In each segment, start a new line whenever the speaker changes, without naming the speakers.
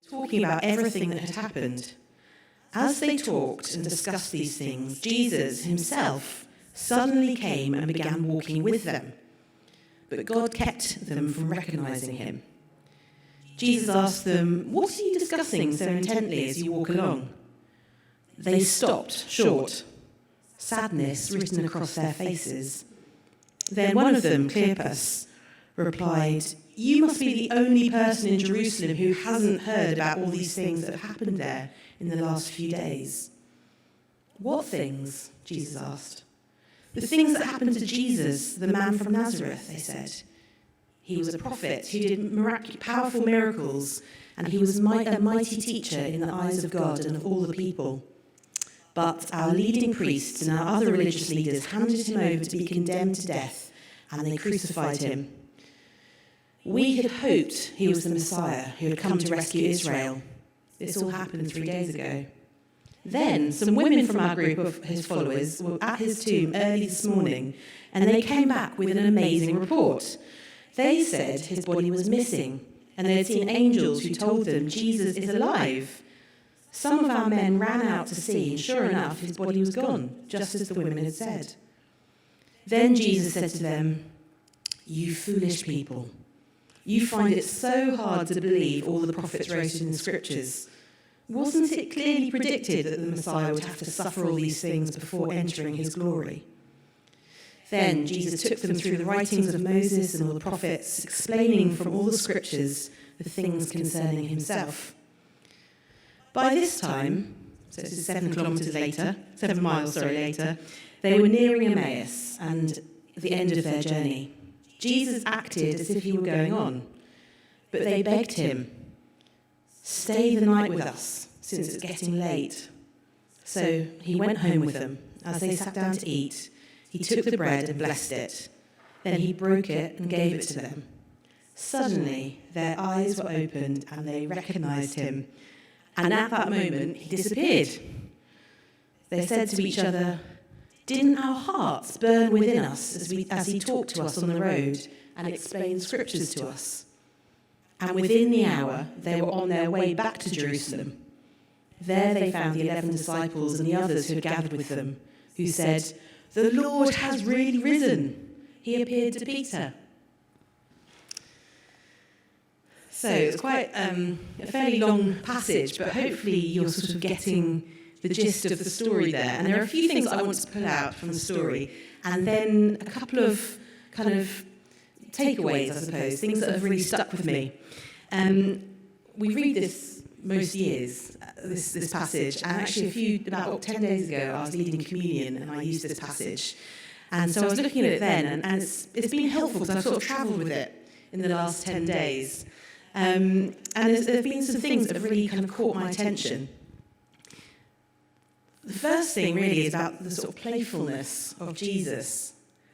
talking about everything that had happened. As they talked and discussed these things, Jesus himself suddenly came and began walking with them. But God kept them from recognizing him. Jesus asked them, "What are you discussing so intently as you walk along?" They stopped short, sadness written across their faces. Then one of them, Cleopas, replied, "You must be the only person in Jerusalem who hasn't heard about all these things that have happened there in the last few days." "What things?" Jesus asked. "The things that happened to Jesus, the man from Nazareth," they said. "He was a prophet who did powerful miracles, and he was a mighty teacher in the eyes of God and of all the people. But our leading priests and our other religious leaders handed him over to be condemned to death, and they crucified him. We had hoped he was the Messiah who had come to rescue Israel. This all happened 3 days ago. Then some women from our group of his followers were at his tomb early this morning, and they came back with an amazing report. They said his body was missing, and they had seen angels who told them Jesus is alive. Some of our men ran out to see, and sure enough, his body was gone, just as the women had said." Then Jesus said to them, "You foolish people, you find it so hard to believe all the prophets wrote in the scriptures. Wasn't it clearly predicted that the Messiah would have to suffer all these things before entering his glory?" Then Jesus took them through the writings of Moses and all the prophets, explaining from all the scriptures the things concerning himself. By this time, so this is 7 miles later, they were nearing Emmaus and the end of their journey. Jesus acted as if he were going on, but they begged him, "Stay the night with us, since it's getting late." So he went home with them. As they sat down to eat, he took the bread and blessed it. Then he broke it and gave it to them. Suddenly, their eyes were opened and they recognized him. And at that moment, he disappeared. They said to each other, "Didn't our hearts burn within us as he talked to us on the road and explained scriptures to us?" And within the hour, they were on their way back to Jerusalem. There they found the 11 disciples and the others who had gathered with them, who said, "The Lord has really risen. He appeared to Peter." So it's quite a fairly long passage, but hopefully you're sort of getting the gist of the story there. And there are a few things I want to pull out from the story, and then a couple of kind of takeaways, I suppose, things that have really stuck with me. We read this most years, this passage, and actually about 10 days ago, I was leading communion and I used this passage. And so I was looking at it then, and it's been helpful because I've sort of travelled with it in the last 10 days. And there have been some things that have really kind of caught my attention. The first thing really is about the sort of playfulness of Jesus.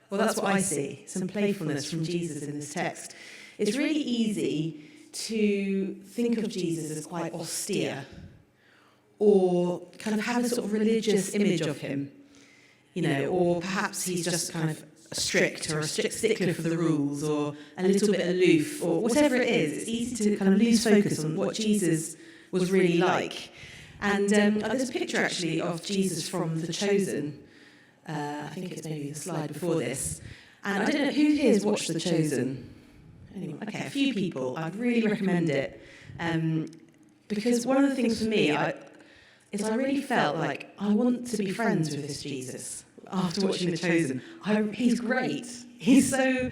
Well, that's what I see, some playfulness from Jesus in this text. It's really easy to think of Jesus as quite austere or kind of have a sort of religious image of him, or perhaps he's just kind of strict or a strict stickler for the rules or a little bit aloof or whatever it is. It's easy to kind of lose focus on what Jesus was really like. And there's a picture actually of Jesus from The Chosen. I think it's maybe the slide before this. And I don't know who here has watched The Chosen. Anyway, okay, a few people. I'd really recommend it. Because one of the things for me is I really felt like I want to be friends with this Jesus. After watching The Chosen, he's great. He's so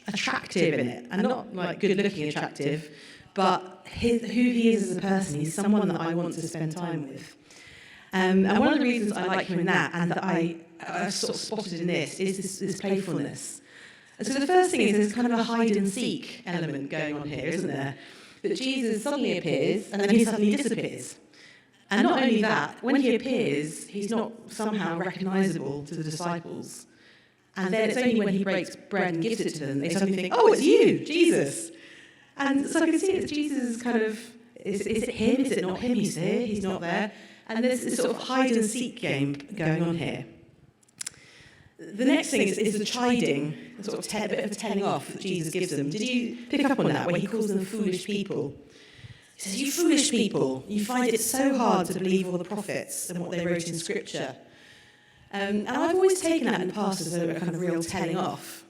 attractive in it, and not like good-looking attractive, but who he is as a person. He's someone that I want to spend time with. And one of the reasons I like him in that, and that I sort of spotted in this, is this playfulness. And so the first thing is there's kind of a hide-and-seek element going on here, isn't there? That Jesus suddenly appears, and then he suddenly disappears. And not only that, when he appears, he's not somehow recognisable to the disciples. And then it's only when he breaks bread and gives it to them, they suddenly think, "Oh, it's you, Jesus." And so I can see that Jesus is kind of, is it him? Is it not him? He's here, he's not there. And there's this sort of hide-and-seek game going on here. The next thing is the chiding, sort of a bit of a telling off that Jesus gives them. Did you pick up on that, where he calls them foolish people? He says, you foolish people, you find it so hard to believe all the prophets and what they wrote in Scripture. And I've always taken that in the past as a kind of real telling off.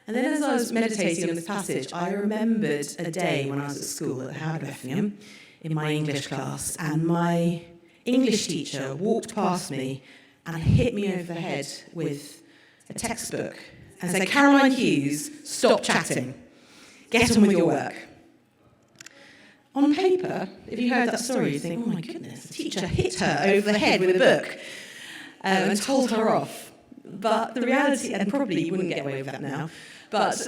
And then as I was meditating on this passage, I remembered a day when I was at school at Howard of Effingham in my English class, and my English teacher walked past me and hit me over the head with a textbook and said, Caroline Hughes, stop chatting. Get on with your work. On paper, if you heard that story, you think, oh my goodness, the teacher hit her over the head with a book and told her off. But the reality, and probably you wouldn't get away with that now, but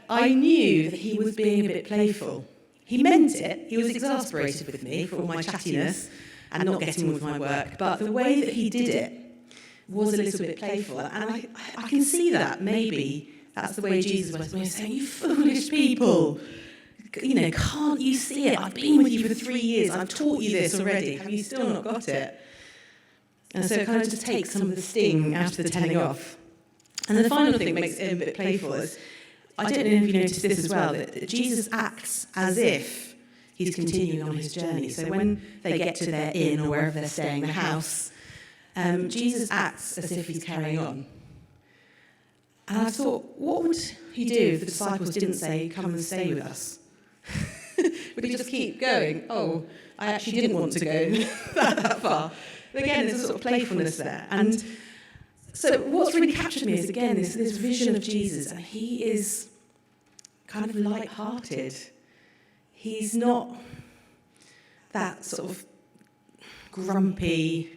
I knew that he was being a bit playful. He meant it. He was exasperated with me for all my chattiness and not getting on with my work. But the way that he did it was a little bit playful. And I can see that maybe that's the way Jesus was when he was saying, you foolish people. Can't you see it? I've been with you for 3 years. I've taught you this already. Have you still not got it? And so it kind of just takes some of the sting out of the telling off. And the final thing that makes it a bit playful is, I don't know if you noticed this as well, that Jesus acts as if he's continuing on his journey. So when they get to their inn or wherever they're staying, the house, Jesus acts as if he's carrying on. And I thought, what would he do if the disciples didn't say, come and stay with us? Would he just keep going? Oh, I actually didn't want to go that far. But again, there's a sort of playfulness there. And so what's really captured me is, again, this vision of Jesus. And he is kind of light-hearted. He's not that sort of grumpy,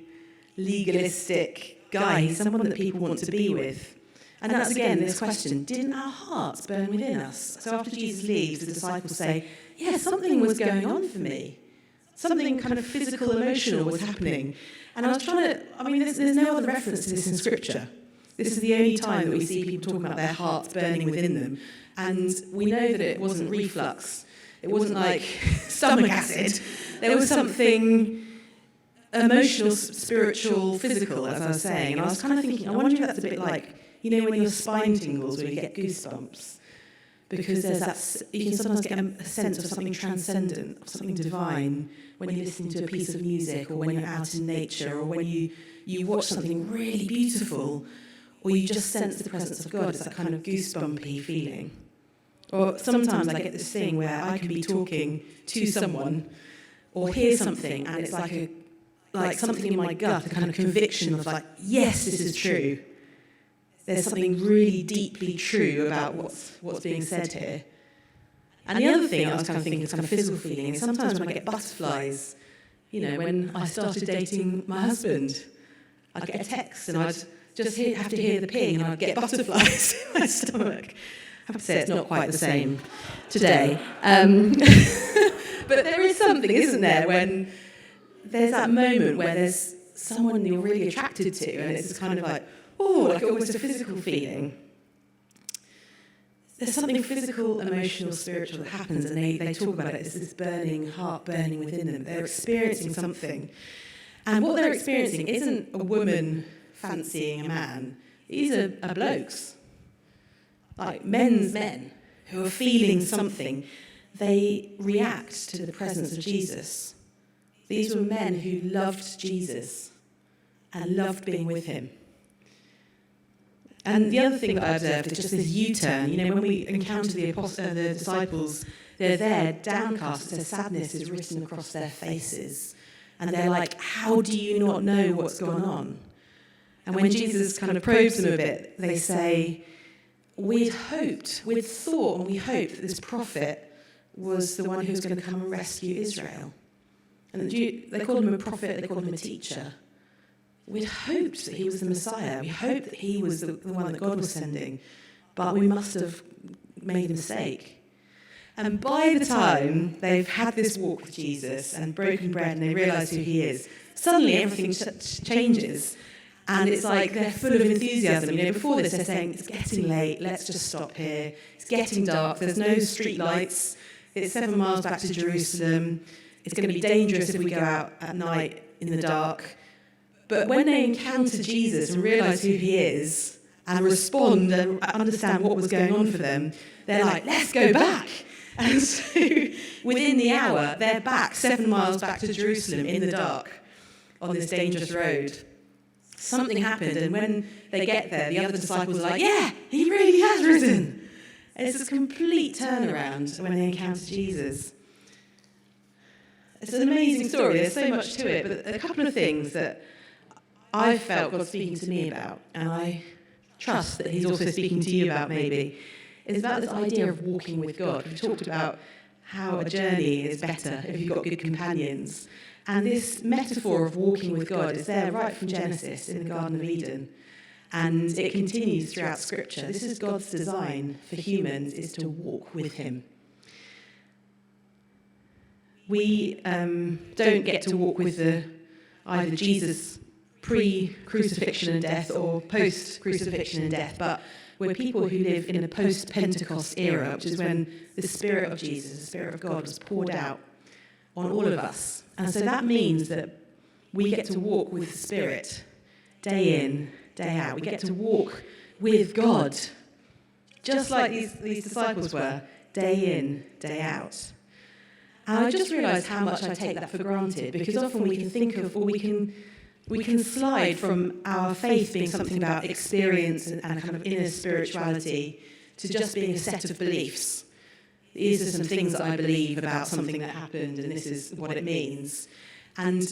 legalistic guy. He's someone that people want to be with. And that's, again, this question, didn't our hearts burn within us? So after Jesus leaves, the disciples say, yeah, something was going on for me. Something kind of physical, emotional was happening. And I was trying to, there's no other reference to this in Scripture. This is the only time that we see people talking about their hearts burning within them. And we know that it wasn't reflux. It wasn't like stomach acid. There was something emotional, spiritual, physical, as I was saying. And I was kind of thinking, I wonder if that's a bit like, when your spine tingles, where you get goosebumps. Because there's that, you can sometimes get a sense of something transcendent, of something divine, when you're listening to a piece of music, or when you're out in nature, or when you watch something really beautiful, or you just sense the presence of God. It's that kind of goosebumpy feeling. Or sometimes I get this thing where I can be talking to someone, or hear something, and it's like something in my gut, a kind of conviction of like, yes, this is true. There's something really deeply true about what's being said here. And the other thing I was kind of thinking is kind of physical feeling. Is sometimes when I get butterflies, when I started dating my husband, I'd get a text and I'd just have to hear the ping and I'd get butterflies in my stomach. I have to say it's not quite the same today. But there is something, isn't there, when there's that moment where there's someone you're really attracted to and it's kind of like, like almost a physical feeling. There's something physical, emotional, spiritual that happens, and they talk about it as this burning, heart burning within them. They're experiencing something. And what they're experiencing isn't a woman fancying a man. These are blokes. Like men's men who are feeling something. They react to the presence of Jesus. These were men who loved Jesus and loved being with him. And the other thing that I observed is just this U-turn. When we encounter the disciples, they're there, downcast. Their sadness is written across their faces. And they're like, how do you not know what's gone on? And when Jesus kind of probes them a bit, they say, we'd thought, and we hoped that this prophet was the one who was going to come and rescue Israel. And they called him a prophet, they called him a teacher. We'd hoped that he was the Messiah. We hoped that he was the one that God was sending. But we must have made a mistake. And by the time they've had this walk with Jesus and broken bread and they realise who he is, suddenly everything changes. And it's like they're full of enthusiasm. Before this they're saying, it's getting late, let's just stop here. It's getting dark, there's no street lights. It's 7 miles back to Jerusalem. It's going to be dangerous if we go out at night in the dark. But when they encounter Jesus and realise who he is and respond and understand what was going on for them, they're like, let's go back. And so within the hour, they're back 7 miles back to Jerusalem in the dark on this dangerous road. Something happened, and when they get there, the other disciples are like, yeah, he really has risen. It's this complete turnaround when they encounter Jesus. It's an amazing story. There's so much to it, but a couple of things that I felt God speaking to me about, and I trust that he's also speaking to you about maybe, is about this idea of walking with God. We've talked about how a journey is better if you've got good companions. And this metaphor of walking with God is there right from Genesis in the Garden of Eden. And it continues throughout Scripture. This is God's design for humans, is to walk with him. We don't get to walk with either Jesus pre-crucifixion and death or post-crucifixion and death, but we're people who live in a post-Pentecost era, which is when the Spirit of Jesus, the Spirit of God, was poured out on all of us. And so that means that we get to walk with the Spirit day in, day out. We get to walk with God, just like these disciples were, day in, day out. And I just realised how much I take that for granted, because often we can think of, or we can slide from our faith being something about experience and a kind of inner spirituality to just being a set of beliefs. These are some things that I believe about something that happened, and this is what it means. And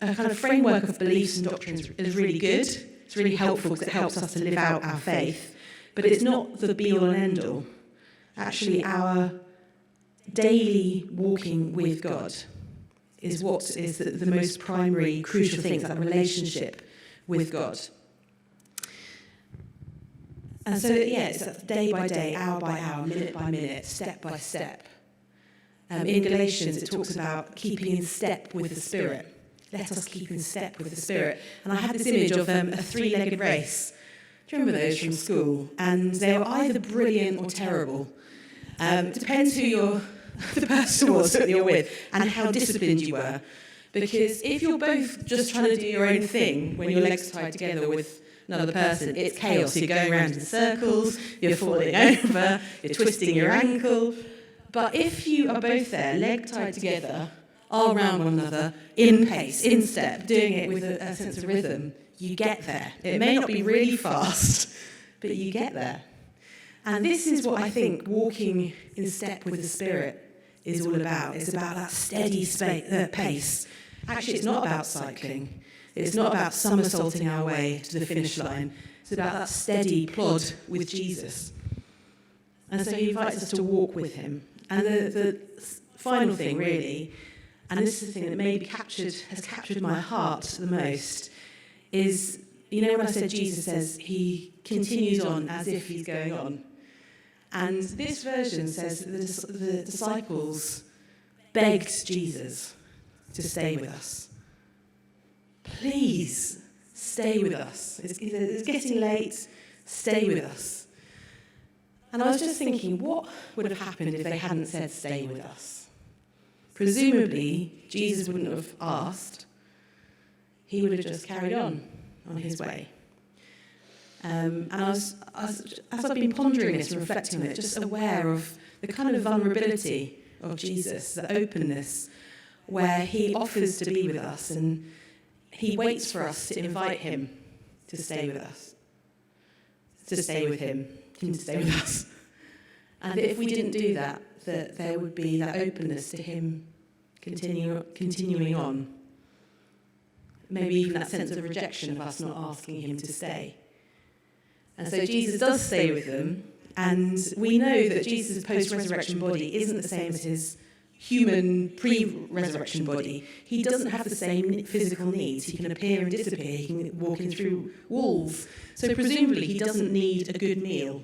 a kind of framework of beliefs and doctrines is really good. It's really helpful because it helps us to live out our faith. But it's not the be-all and end-all. Actually, our daily walking with God is what is the most primary, crucial thing, that relationship with God. And so, it's day by day, hour by hour, minute by minute, step by step. In Galatians, it talks about keeping in step with the Spirit. Let us keep in step with the Spirit. And I had this image of a three-legged race. Do you remember those from school? And they were either brilliant or terrible. Depends who the person was that you're with and how disciplined you were. Because if you're both just trying to do your own thing when your legs are tied together with another person, it's chaos. You're going around in circles, you're falling over, you're twisting your ankle. But if you are both there, leg tied together, arm around one another, in pace, in step, doing it with a sense of rhythm, you get there. It may not be really fast, but you get there. And this is what I think walking in step with the Spirit is all about. It's about that steady pace. Actually, it's not about cycling. It's not about somersaulting our way to the finish line. It's about that steady plod with Jesus. And so he invites us to walk with him. And the final thing, really, and this is the thing that maybe has captured my heart the most, is, when I said Jesus says he continues on as if he's going on. And this version says that the disciples begged Jesus to stay with us. Please, stay with us. It's getting late, stay with us. And I was just thinking, what would have happened if they hadn't said stay with us? Presumably, Jesus wouldn't have asked. He would have just carried on his way. And as I've been pondering this and reflecting on it, just aware of the kind of vulnerability of Jesus, the openness, where he offers to be with us and he waits for us to invite him to stay with us, to stay with him to stay with us. And if we didn't do that, that there would be that openness to him continuing on. Maybe even that sense of rejection of us not asking him to stay. And so Jesus does stay with them, and we know that Jesus' post-resurrection body isn't the same as his human pre-resurrection body. He doesn't have the same physical needs. He can appear and disappear. He can walk in through walls. So presumably he doesn't need a good meal.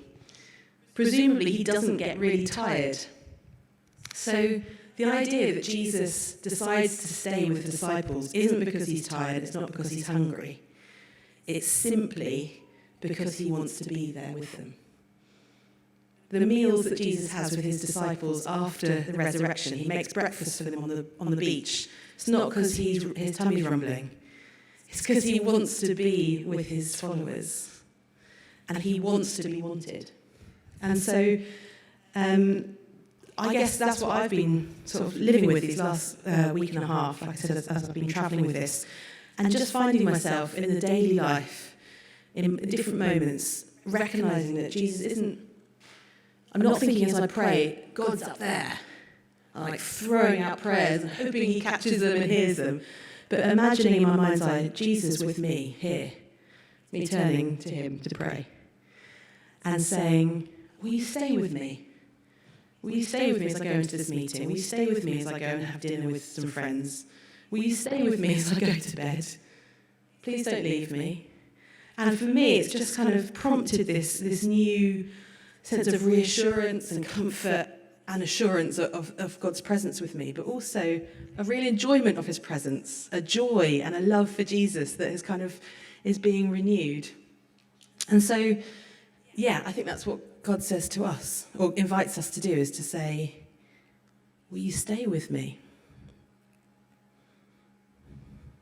Presumably he doesn't get really tired. So the idea that Jesus decides to stay with the disciples isn't because he's tired. It's not because he's hungry. It's simply because he wants to be there with them. The meals that Jesus has with his disciples after the resurrection, he makes breakfast for them on the beach. It's not because his tummy's rumbling. It's because he wants to be with his followers. And he wants to be wanted. And so I guess that's what I've been sort of living with these last week and a half, like I said, as I've been travelling with this, and just finding myself in the daily life, in different moments, recognising that Jesus isn't, I'm not thinking as I pray, God's up there. I'm like throwing out prayers and hoping he catches them and hears them, but imagining in my mind's eye, Jesus with me here, me turning to him to pray, and saying, will you stay with me? Will you stay with me as I go into this meeting? Will you stay with me as I go and have dinner with some friends? Will you stay with me as I go to bed? Please don't leave me. And for me, it's just kind of prompted this new sense of reassurance and comfort and assurance of God's presence with me, but also a real enjoyment of his presence, a joy and a love for Jesus that is being renewed. And so, yeah, I think that's what God says to us, or invites us to do, is to say, will you stay with me?